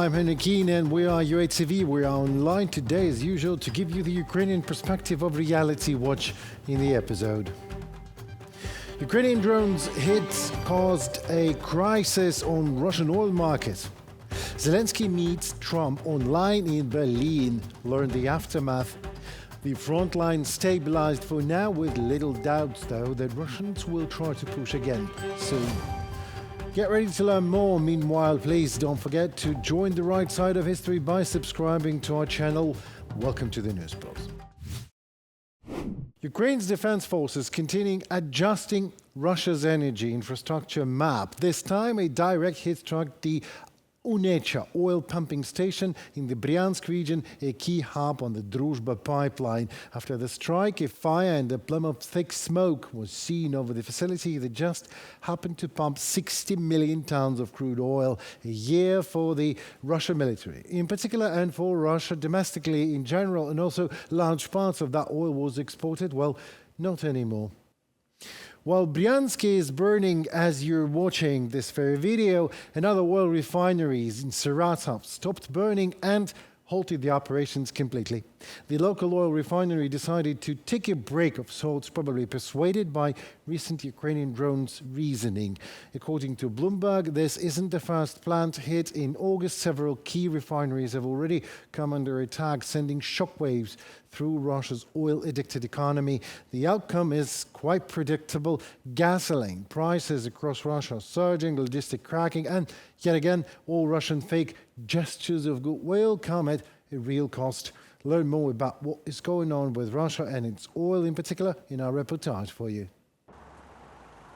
I'm Unecha and we are UATV. We are online today as usual to give you the Ukrainian perspective of reality. Watch in the episode. Ukrainian drones hits caused a crisis on Russian oil market. Zelenskyy meets Trump online in Berlin. Learn the aftermath. The front line stabilized for now, with little doubts though that Russians will try to push again soon. Get ready to learn more. Meanwhile, please don't forget to join the right side of history by subscribing to our channel. Welcome to the News Pulse. Ukraine's defense forces continuing adjusting Russia's energy infrastructure map. This time, a direct hit struck the Unecha oil pumping station in the Bryansk region, a key hub on the Druzhba pipeline. After the strike, a fire and a plume of thick smoke was seen over the facility that just happened to pump 60 million tons of crude oil a year for the Russian military, in particular, and for Russia domestically in general, and also large parts of that oil was exported. Well, not anymore. While Bryansk is burning as you're watching this very video, another oil refineries in Saratov stopped burning and halted the operations completely. The local oil refinery decided to take a break of sorts, probably persuaded by recent Ukrainian drones' reasoning. According to Bloomberg, this isn't the first plant hit. In August, several key refineries have already come under attack, sending shockwaves through Russia's oil-addicted economy. The outcome is quite predictable. Gasoline prices across Russia are surging, logistic cracking, and yet again, all Russian fake gestures of goodwill come at a real cost. Learn more about what is going on with Russia and its oil in particular in our reportage for you.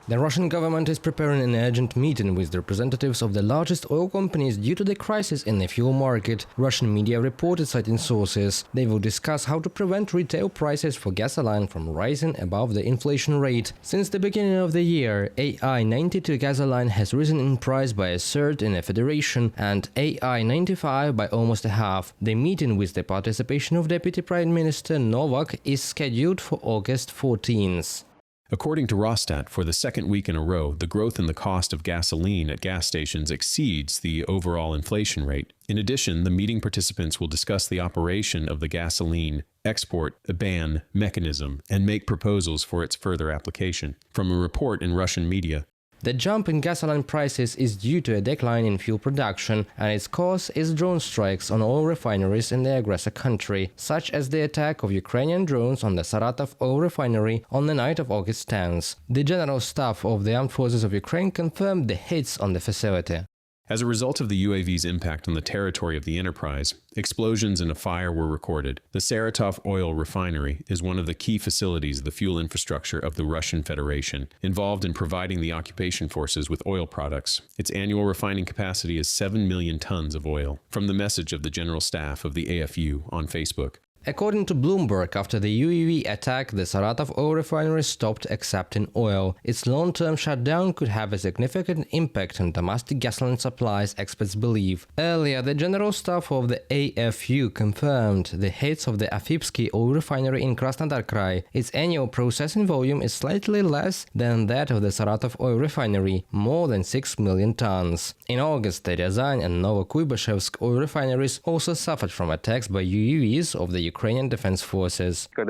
The Russian government is preparing an urgent meeting with the representatives of the largest oil companies due to the crisis in the fuel market. Russian media reported, citing sources. They will discuss how to prevent retail prices for gasoline from rising above the inflation rate. Since the beginning of the year, AI-92 gasoline has risen in price by a third in the federation and AI-95 by almost a half. The meeting, with the participation of Deputy Prime Minister Novak, is scheduled for August 14th. According to Rosstat, for the second week in a row, the growth in the cost of gasoline at gas stations exceeds the overall inflation rate. In addition, the meeting participants will discuss the operation of the gasoline export ban mechanism and make proposals for its further application. From a report in Russian media, the jump in gasoline prices is due to a decline in fuel production, and its cause is drone strikes on oil refineries in the aggressor country, such as the attack of Ukrainian drones on the Saratov oil refinery on the night of August 10th. The General Staff of the Armed Forces of Ukraine confirmed the hits on the facility. As a result of the UAV's impact on the territory of the enterprise, explosions and a fire were recorded. The Saratov oil refinery is one of the key facilities of the fuel infrastructure of the Russian Federation, involved in providing the occupation forces with oil products. Its annual refining capacity is 7 million tons of oil. From the message of the General Staff of the AFU on Facebook. According to Bloomberg, after the UAV attack, the Saratov oil refinery stopped accepting oil. Its long-term shutdown could have a significant impact on domestic gasoline supplies, experts believe. Earlier, the General Staff of the AFU confirmed the hits of the Afipsky oil refinery in Krasnodar Krai. Its annual processing volume is slightly less than that of the Saratov oil refinery, more than 6 million tons. In August, the Ryazan and Novokuybashevsk oil refineries also suffered from attacks by UAVs of the Ukrainian Defense Forces. When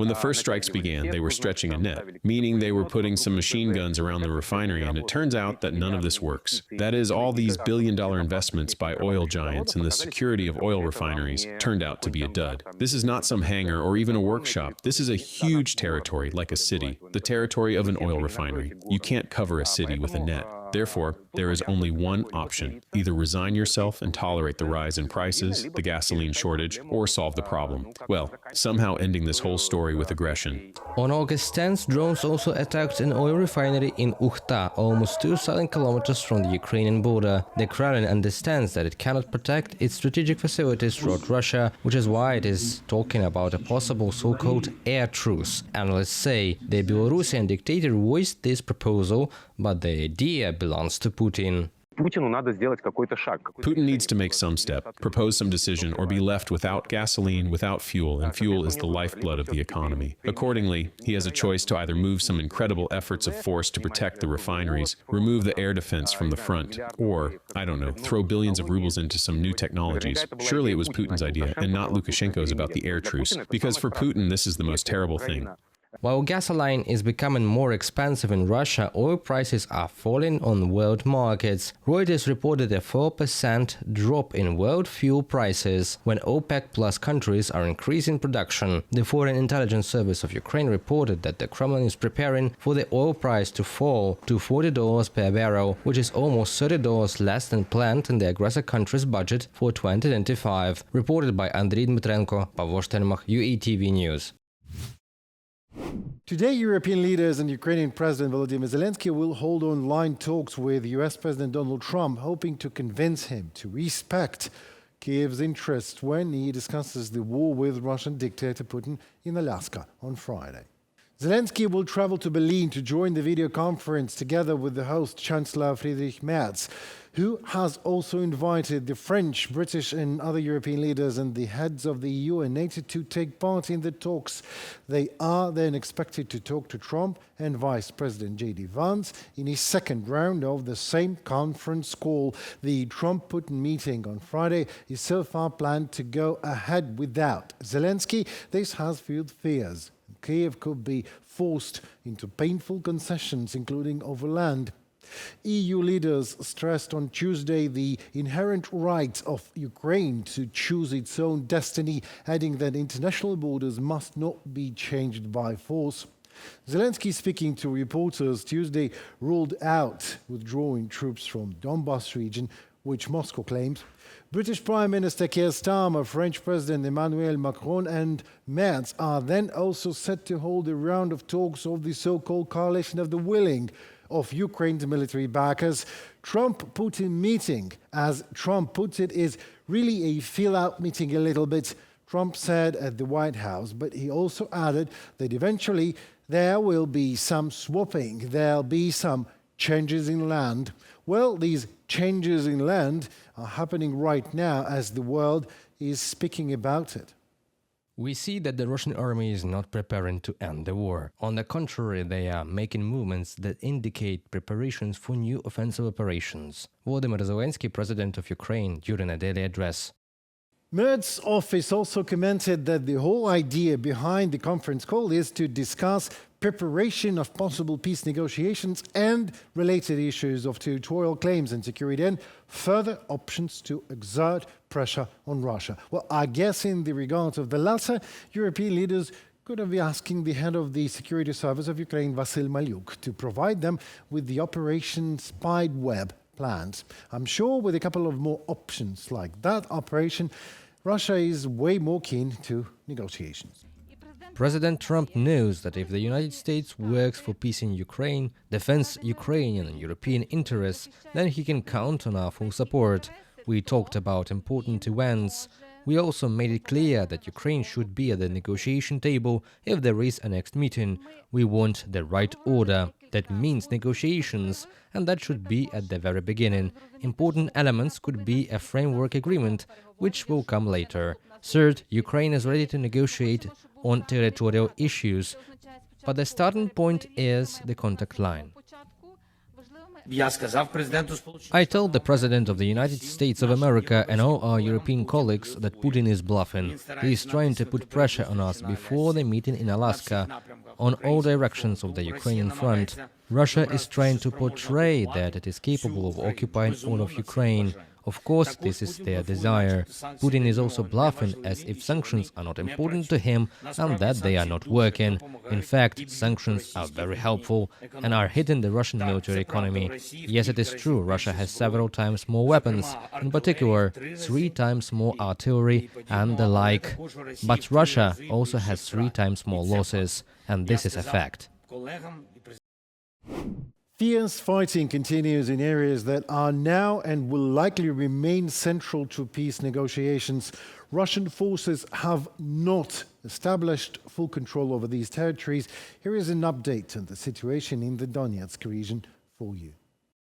the first strikes began, they were stretching a net, meaning they were putting some machine guns around the refinery, and it turns out that none of this works. That is, all these billion-dollar investments by oil giants in the security of oil refineries turned out to be a dud. This is not some hangar or even a workshop. This is a huge territory, like a city, the territory of an oil refinery. You can't cover a city with a net. Therefore, there is only one option: either resign yourself and tolerate the rise in prices, the gasoline shortage, or solve the problem. Well, somehow ending this whole story with aggression. On August 10th, drones also attacked an oil refinery in Ukhta, almost 2,000 kilometers from the Ukrainian border. The Kremlin understands that it cannot protect its strategic facilities throughout Russia, which is why it is talking about a possible so-called air truce. Analysts say the Belarusian dictator voiced this proposal, but the idea belongs to Putin. Putin needs to make some step, propose some decision, or be left without gasoline, without fuel, and fuel is the lifeblood of the economy. Accordingly, he has a choice to either move some incredible efforts of force to protect the refineries, remove the air defense from the front, or, I don't know, throw billions of rubles into some new technologies. Surely it was Putin's idea, and not Lukashenko's about the air truce, because for Putin this is the most terrible thing. While gasoline is becoming more expensive in Russia, oil prices are falling on world markets. Reuters reported a 4% drop in world fuel prices when OPEC plus countries are increasing production. The Foreign Intelligence Service of Ukraine reported that the Kremlin is preparing for the oil price to fall to $40 per barrel, which is almost $30 less than planned in the aggressor country's budget for 2025. Reported by Andriy Dmitrenko, Pavlo Shtelmach, UATV News. Today, European leaders and Ukrainian President Volodymyr Zelenskyy will hold online talks with US President Donald Trump, hoping to convince him to respect Kyiv's interests when he discusses the war with Russian dictator Putin in Alaska on Friday. Zelenskyy will travel to Berlin to join the video conference together with the host Chancellor Friedrich Merz, who has also invited the French, British and other European leaders and the heads of the EU and NATO to take part in the talks. They are then expected to talk to Trump and Vice President J.D. Vance in his second round of the same conference call. The Trump-Putin meeting on Friday is so far planned to go ahead without Zelenskyy. This has fueled fears. Kyiv could be forced into painful concessions, including over land. EU leaders stressed on Tuesday the inherent right of Ukraine to choose its own destiny, adding that international borders must not be changed by force. Zelenskyy, speaking to reporters Tuesday, ruled out withdrawing troops from Donbas region, which Moscow claims. British Prime Minister Keir Starmer, French President Emmanuel Macron and Merz are then also set to hold a round of talks of the so-called coalition of the willing of Ukraine's military backers. Trump-Putin meeting, as Trump put it, is really a feel-out meeting a little bit, Trump said at the White House, but he also added that eventually there will be some swapping, there'll be some changes in land. Well, these changes in land are happening right now as the world is speaking about it. We see that the Russian army is not preparing to end the war. On the contrary, they are making movements that indicate preparations for new offensive operations. Volodymyr Zelenskyy, president of Ukraine, during a daily address. Merz's office also commented that the whole idea behind the conference call is to discuss preparation of possible peace negotiations and related issues of territorial claims and security and further options to exert pressure on Russia. Well, I guess in the regard of the latter, European leaders could have been asking the head of the security service of Ukraine, Vasyl Malyuk, to provide them with the Operation Spiderweb plans. I'm sure with a couple of more options like that operation, Russia is way more keen to negotiations. President Trump knows that if the United States works for peace in Ukraine, defends Ukrainian and European interests, then he can count on our full support. We talked about important events. We also made it clear that Ukraine should be at the negotiation table if there is a next meeting. We want the right order. That means negotiations, and that should be at the very beginning. Important elements could be a framework agreement, which will come later. Third, Ukraine is ready to negotiate on territorial issues, but the starting point is the contact line. I told the President of the United States of America and all our European colleagues that Putin is bluffing. He is trying to put pressure on us before the meeting in Alaska, on all directions of the Ukrainian front. Russia is trying to portray that it is capable of occupying all of Ukraine. Of course, this is their desire. Putin is also bluffing as if sanctions are not important to him and that they are not working. In fact, sanctions are very helpful and are hitting the Russian military economy. Yes, it is true, Russia has several times more weapons, in particular 3 times more artillery and the like. But Russia also has 3 times more losses, and this is a fact. Fierce fighting continues in areas that are now and will likely remain central to peace negotiations. Russian forces have not established full control over these territories. Here is an update on the situation in the Donetsk region for you.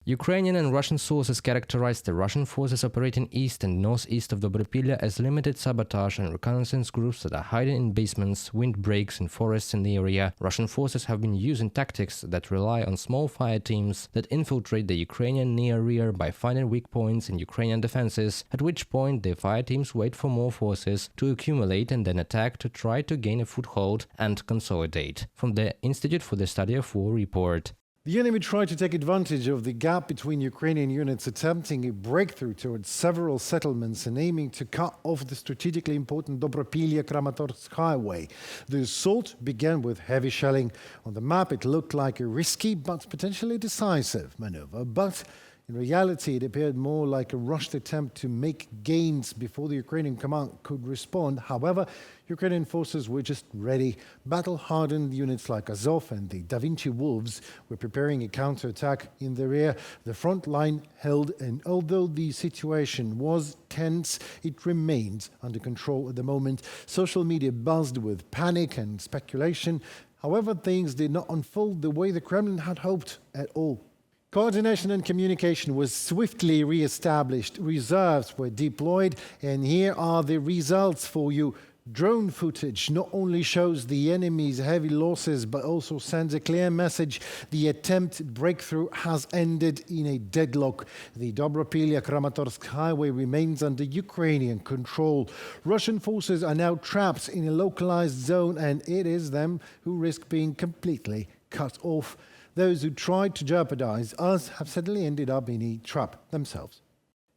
Ukrainian and Russian sources characterized the Russian forces operating east and northeast of Dobropillia as limited sabotage and reconnaissance groups that are hiding in basements, windbreaks, and forests in the area. Russian forces have been using tactics that rely on small fire teams that infiltrate the Ukrainian near rear by finding weak points in Ukrainian defenses, at which point the fire teams wait for more forces to accumulate and then attack to try to gain a foothold and consolidate. From the Institute for the Study of War report. The enemy tried to take advantage of the gap between Ukrainian units attempting a breakthrough towards several settlements and aiming to cut off the strategically important Dobropillia-Kramatorsk highway. The assault began with heavy shelling. On the map, it looked like a risky but potentially decisive maneuver, but in reality, it appeared more like a rushed attempt to make gains before the Ukrainian command could respond. However, Ukrainian forces were just ready. Battle-hardened units like Azov and the Da Vinci Wolves were preparing a counterattack in the rear. The front line held, and although the situation was tense, it remains under control at the moment. Social media buzzed with panic and speculation. However, things did not unfold the way the Kremlin had hoped at all. Coordination and communication was swiftly re-established, reserves were deployed, and here are the results for you. Drone footage not only shows the enemy's heavy losses, but also sends a clear message. The attempted breakthrough has ended in a deadlock. The Dobropillia-Kramatorsk highway remains under Ukrainian control. Russian forces are now trapped in a localized zone, and it is them who risk being completely cut off. Those who tried to jeopardize us have suddenly ended up in a trap themselves.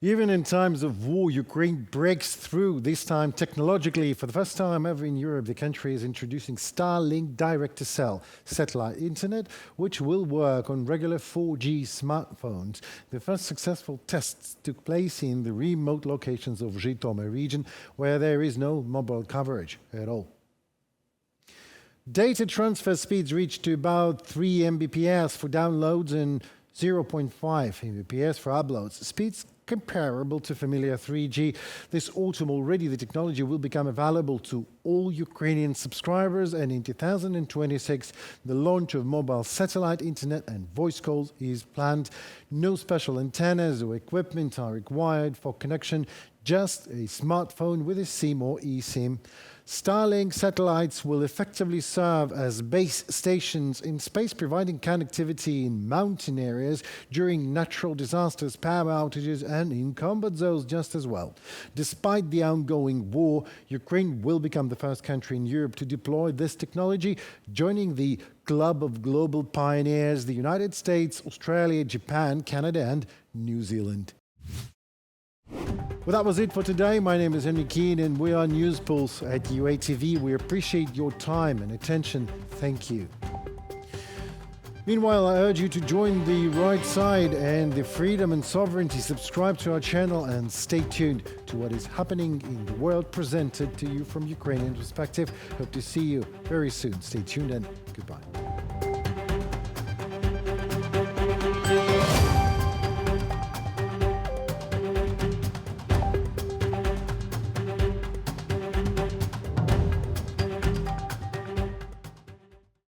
Even in times of war, Ukraine breaks through, this time technologically. For the first time ever in Europe, the country is introducing Starlink Direct-to-Cell satellite internet, which will work on regular 4G smartphones. The first successful tests took place in the remote locations of Zhytomyr region, where there is no mobile coverage at all. Data transfer speeds reached to about 3 Mbps for downloads and 0.5 Mbps for uploads. Speeds comparable to familiar 3G. This autumn already the technology will become available to all Ukrainian subscribers, and in 2026 the launch of mobile satellite internet and voice calls is planned. No special antennas or equipment are required for connection, just a smartphone with a SIM or eSIM. Starlink satellites will effectively serve as base stations in space, providing connectivity in mountain areas during natural disasters, power outages, and in combat zones just as well. Despite the ongoing war, Ukraine will become the first country in Europe to deploy this technology, joining the club of global pioneers, the United States, Australia, Japan, Canada, and New Zealand. Well, that was it for today. My name is Henry Keane, and we are News Pulse at UATV. We appreciate your time and attention. Thank you. Meanwhile, I urge you to join the right side and the freedom and sovereignty. Subscribe to our channel and stay tuned to what is happening in the world, presented to you from Ukrainian perspective. Hope to see you very soon. Stay tuned and goodbye.